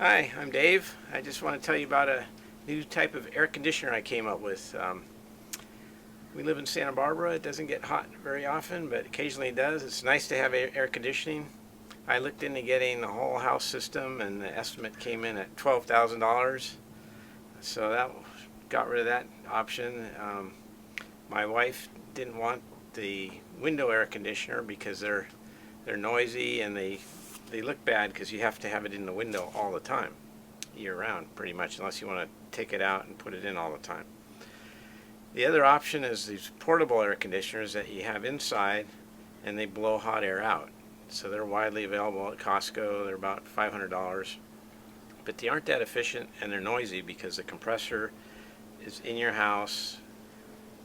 Hi, I'm Dave. I just want to tell you about a new type of air conditioner I came up with. We live in Santa Barbara. It doesn't get hot very often, but occasionally it does. It's nice to have air conditioning. I looked into getting the whole house system, and the estimate came in at $12,000. So that got rid of that option. My wife didn't want the window air conditioner because they're noisy and they look bad because you have to have it in the window all the time, year round pretty much, unless you want to take it out and put it in all the time. The other option is these portable air conditioners that you have inside and they blow hot air out. So they're widely available at Costco. They're about $500, but they aren't that efficient and they're noisy because the compressor is in your house,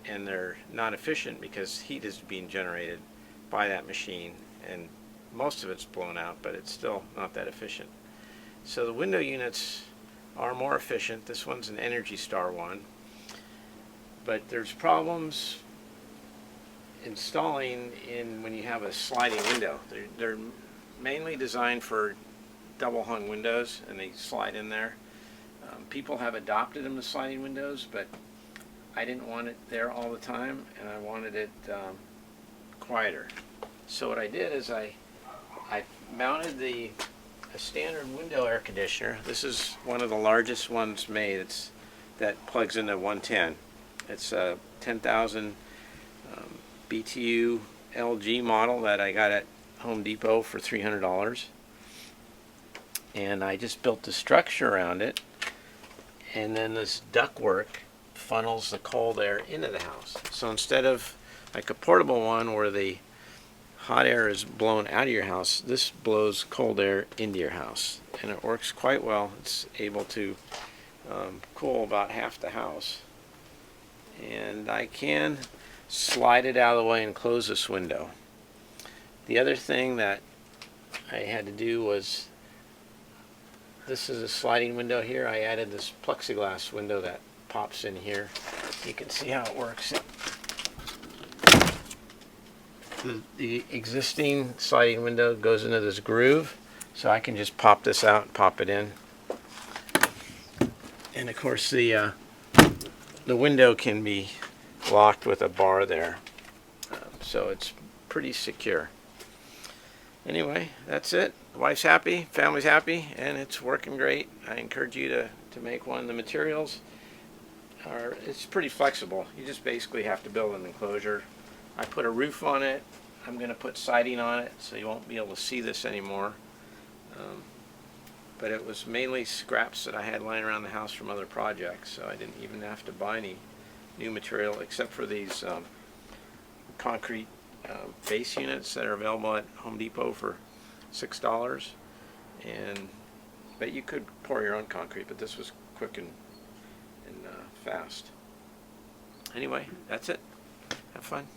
and they're not efficient because heat is being generated by that machine, and most of it's blown out, but it's still not that efficient. So the window units are more efficient. This one's an Energy Star one, but there's problems installing in when you have a sliding window. They're mainly designed for double hung windows, and they slide in there. People have adopted them to sliding windows, but I didn't want it there all the time, and I wanted it quieter. So what I did is I mounted a standard window air conditioner. This is one of the largest ones made. That plugs into 110. It's a 10,000 BTU LG model that I got at Home Depot for $300. And I just built the structure around it, and then this ductwork funnels the cold air into the house. So instead of like a portable one where the hot air is blown out of your house, this blows cold air into your house, and it works quite well. It's able to cool about half the house, and I can slide it out of the way and close this window. The other thing that I had to do was, this is a sliding window here. I added this plexiglass window that pops in here. You can see how it works. The existing sliding window goes into this groove, so I can just pop this out and pop it in. And of course the window can be locked with a bar there, so it's pretty secure. Anyway, that's it. The wife's happy, family's happy, and it's working great. I encourage you to make one. The materials it's pretty flexible. You just basically have to build an enclosure. I put a roof on it. I'm going to put siding on it, so you won't be able to see this anymore. But it was mainly scraps that I had lying around the house from other projects, so I didn't even have to buy any new material except for these concrete base units that are available at Home Depot for $6. But you could pour your own concrete, but this was quick and fast. Anyway, that's it. Have fun.